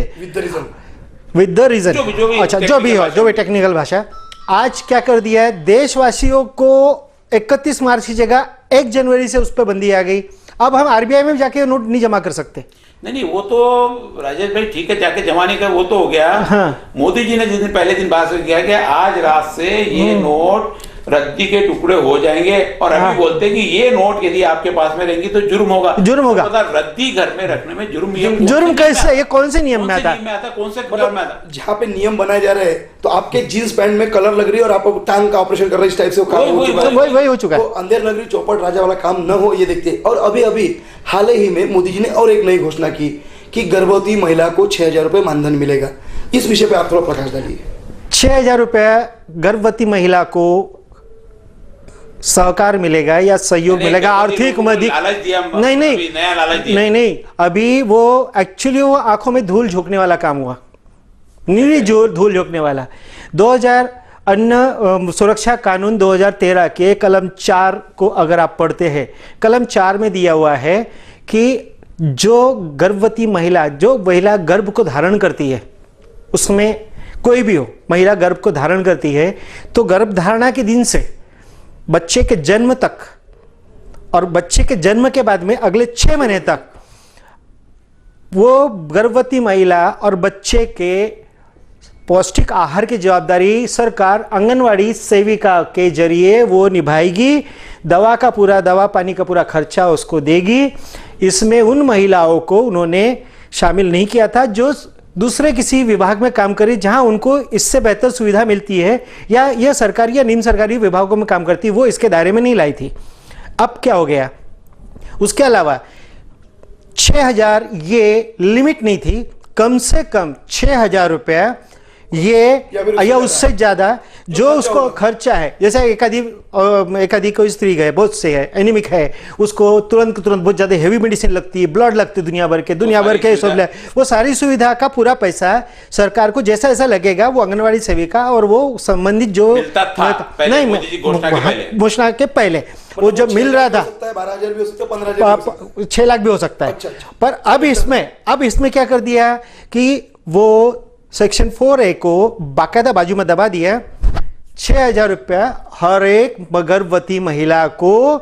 विद द रीजन। अच्छा, जो भी टेक्निकल भाषा। आज क्या कर दिया है, देशवासियों को 31 मार्च की जगह 1 जनवरी से उस पर बंदी आ गई। अब हम आरबीआई में जाके नोट नहीं जमा कर सकते। नहीं, वो तो राजेश भाई ठीक है, जाके जमाने का वो तो हो गया। हाँ। मोदी जी ने जिस दिन पहले दिन बात किया कि आज रात से ये नोट रद्दी के टुकड़े हो जाएंगे और अभी बोलते हैं कि ये नोट यदि आपके पास में रहेंगी तो जुर्म होगा। जुर्म होगा। तो रद्दी घर में रखने में जुर्म जुर्म कैसे, ये कौन से नियम में आता है? कौन से नियम में आता? जहाँ पे नियम बनाए जा रहे हैं तो आपके जींस पैंट में कलर लग रही है और आप टांग का ऑपरेशन कर रहे हैं, इस टाइप से वो काम हो चुका है। वही हो चुका है। तो अंधेर नगरी चौपट राजा वाला काम न हो ये देखते हैं। और अभी अभी हाल ही में मोदी जी ने और एक नई घोषणा की कि गर्भवती महिला को 6,000 रुपये मानधन मिलेगा। इस विषय पे आप थोड़ा प्रकाश डालिए। 6,000 रुपया गर्भवती महिला को सहकार मिलेगा या सहयोग मिलेगा, आर्थिक मदद? नहीं नहीं नया लालच दिया। नहीं, अभी वो एक्चुअली वो आंखों में धूल झोंकने वाला काम हुआ, नीली धूल झोंकने वाला। 2000 अन्न सुरक्षा कानून 2013 के कलम 4 को अगर आप पढ़ते हैं, कलम 4 में दिया हुआ है कि जो गर्भवती महिला, जो महिला गर्भ को धारण करती है, उसमें कोई भी हो, महिला गर्भ को धारण करती है तो गर्भ धारणा के दिन से बच्चे के जन्म तक और बच्चे के जन्म के बाद में अगले 6 महीने तक वो गर्भवती महिला और बच्चे के पौष्टिक आहार की जवाबदारी सरकार आंगनवाड़ी सेविका के जरिए वो निभाएगी। दवा पानी का पूरा खर्चा उसको देगी। इसमें उन महिलाओं को उन्होंने शामिल नहीं किया था जो दूसरे किसी विभाग में काम करी जहां उनको इससे बेहतर सुविधा मिलती है या यह सरकारी या निम्न सरकारी विभागों में काम करती, वो इसके दायरे में नहीं लाई थी। अब क्या हो गया? उसके अलावा 6,000 ये लिमिट नहीं थी, कम से कम 6,000 रुपया ये या उससे ज्यादा जो उसको खर्चा है। जैसे एक आधी कोई स्त्री है, बहुत से है, एनीमिक है, उसको तुरंत बहुत ज्यादा हेवी मेडिसिन लगती है, ब्लड लगती है, दुनिया भर के सब, वो सारी सुविधा का पूरा पैसा सरकार को जैसा ऐसा लगेगा वो आंगनवाड़ी सेविका और वो संबंधित जो घोषणा के पहले वो जब मिल रहा था 12,000 भी हो सकता है, 15,000 6 लाख भी हो सकता है। अच्छा। पर अब इसमें क्या कर दिया कि वो सेक्शन 4A को बाकायदा बाजू में दबा दिया। 6,000 रुपया हर एक गर्भवती महिला को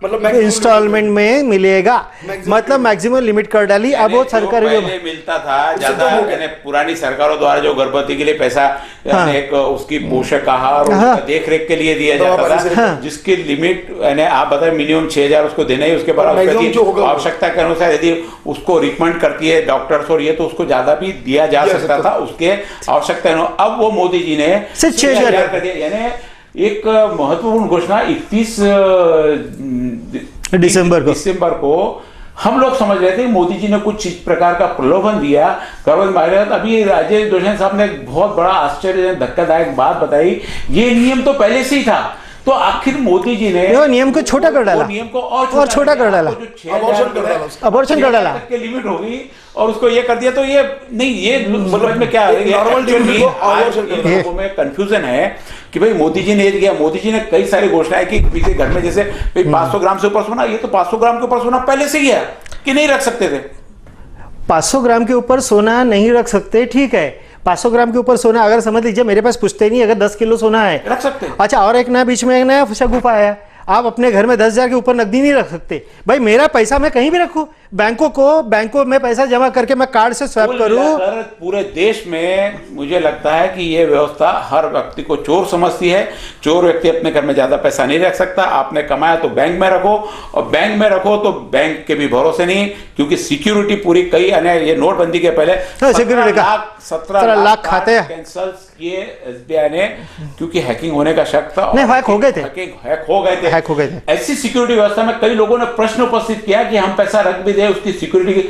मतलब इंस्टॉलमेंट में मिलेगा, मतलब मैक्सिमम लिमिट कर डाली। अब वो सरकारी पहले मिलता था ज्यादा, यानी पुरानी सरकारों द्वारा जो गर्भवती के लिए पैसा एक उसकी पोषक आहार देख रेख के लिए दिया जाता था, जिसकी लिमिट यानी आप बताए मिनिमम 6,000 उसको देना ही, उसके बाद आवश्यकता के अनुसार यदि उसको रिकमेंड करती है डॉक्टर्स और ये तो उसको ज्यादा भी दिया जा सकता था उसके आवश्यकता। अब वो मोदी जी ने 6,000 कर दिया। यानी एक महत्वपूर्ण घोषणा 31 दिसंबर को हम लोग समझ रहे थे मोदी जी ने कुछ इस प्रकार का प्रलोभन दिया गर्भवती महिला। अभी राजेश दोषन साहब ने एक बहुत बड़ा आश्चर्य धक्कादायक बात बताई, ये नियम तो पहले से ही था, तो आखिर मोदी जी ने नियम को छोटा कर डाला, नियम को और छोटा कर डाला, अबॉर्शन कर डाला के लिमिट होगी और उसको ये कर दिया। तो ये नहीं, ये समझ में क्या लोगों में कंफ्यूजन है कि भाई मोदी जी ने ये किया। मोदी जी ने कई सारी घोषणाएं की पीछे घर में, जैसे 500 ग्राम से ऊपर सोना, ये तो 500 ग्राम के ऊपर सोना पहले से ही है कि नहीं रख सकते थे। 500 ग्राम के ऊपर सोना नहीं रख सकते, ठीक है। 500 ग्राम के ऊपर सोना अगर समझ लीजिए मेरे पास पूछते नहीं, अगर 10 किलो सोना है रख सकते। अच्छा, और एक नया बीच में एक नया शगुफा आया, आप अपने घर में 10,000 के ऊपर नकदी नहीं रख सकते। भाई मेरा पैसा मैं कहीं भी रखूं, बैंकों में पैसा जमा करके मैं कार्ड से स्वैप करूं। पूरे देश में मुझे लगता है कि ये व्यवस्था हर व्यक्ति को चोर समझती है। चोर व्यक्ति अपने घर में ज्यादा पैसा नहीं रख सकता। आपने कमाया तो बैंक में रखो, और बैंक में रखो तो बैंक के भी भरोसे नहीं, क्योंकि सिक्योरिटी पूरी कई ये नोटबंदी के पहले 17 लाख खाते कैंसल किए एसबीआई ने, क्योंकि हैकिंग होने का शक था। नहीं, हैक हो गए थे। ऐसी सिक्योरिटी व्यवस्था में कई लोगों ने प्रश्न उपस्थित किया कि हम पैसा रख भी दे, उसकी सिक्योरिटी की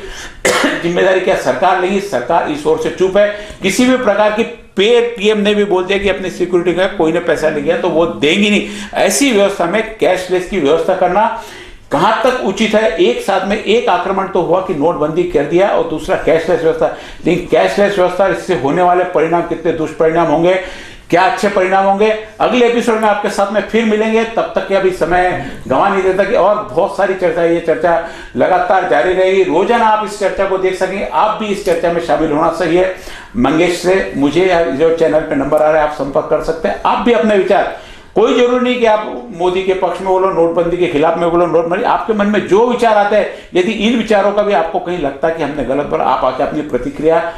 जिम्मेदारी क्या सरकार लेगी? सरकार इस ओर से चुप है। किसी भी प्रकार की पेटीएम ने भी बोल दिया कि अपनी सिक्योरिटी का कोई ने पैसा ले गया तो वो देंगी नहीं। ऐसी व्यवस्था में कैशलेस की व्यवस्था करना कहां तक उचित है? एक साथ में एक आक्रमण तो हुआ कि नोटबंदी कर दिया, और दूसरा कैशलेस व्यवस्था। लेकिन कैशलेस व्यवस्था, इससे होने वाले परिणाम कितने दुष्परिणाम होंगे, क्या अच्छे परिणाम होंगे, अगले एपिसोड में आपके साथ में फिर मिलेंगे। तब तक के अभी समय गंवा नहीं देता कि और बहुत सारी चर्चा, ये चर्चा लगातार जारी रहेगी। रोजाना आप इस चर्चा को देख सकेंगे, आप भी इस चर्चा में शामिल होना सही है। मंगेश से मुझे जो चैनल पे नंबर आ रहा है आप संपर्क कर सकते हैं। आप भी अपने विचार, कोई जरूरी नहीं कि आप मोदी के पक्ष में बोलो, नोटबंदी के खिलाफ में बोलो, नोटबंदी, आपके मन में जो विचार आते हैं, यदि इन विचारों का भी आपको कहीं लगता है कि हमने गलत बोला, आप आके अपनी प्रतिक्रिया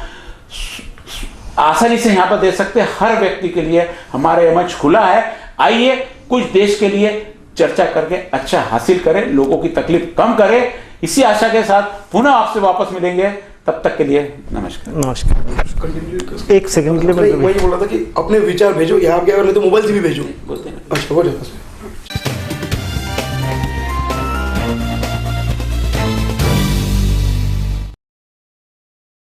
आसानी से यहां पर दे सकते हैं। हर व्यक्ति के लिए हमारे मंच खुला है। आइए कुछ देश के लिए चर्चा करके अच्छा हासिल करें, लोगों की तकलीफ कम करें। इसी आशा के साथ पुनः आपसे वापस मिलेंगे, तब तक के लिए नमस्कार। नमस्कार। कंटिन्यू एक सेकंड के लिए वही बोल रहा था कि अपने विचार भेजो, यहाँ क्या नहीं तो मोबाइल से भी भेजो। बोलते हैं। अच्छा बोलो।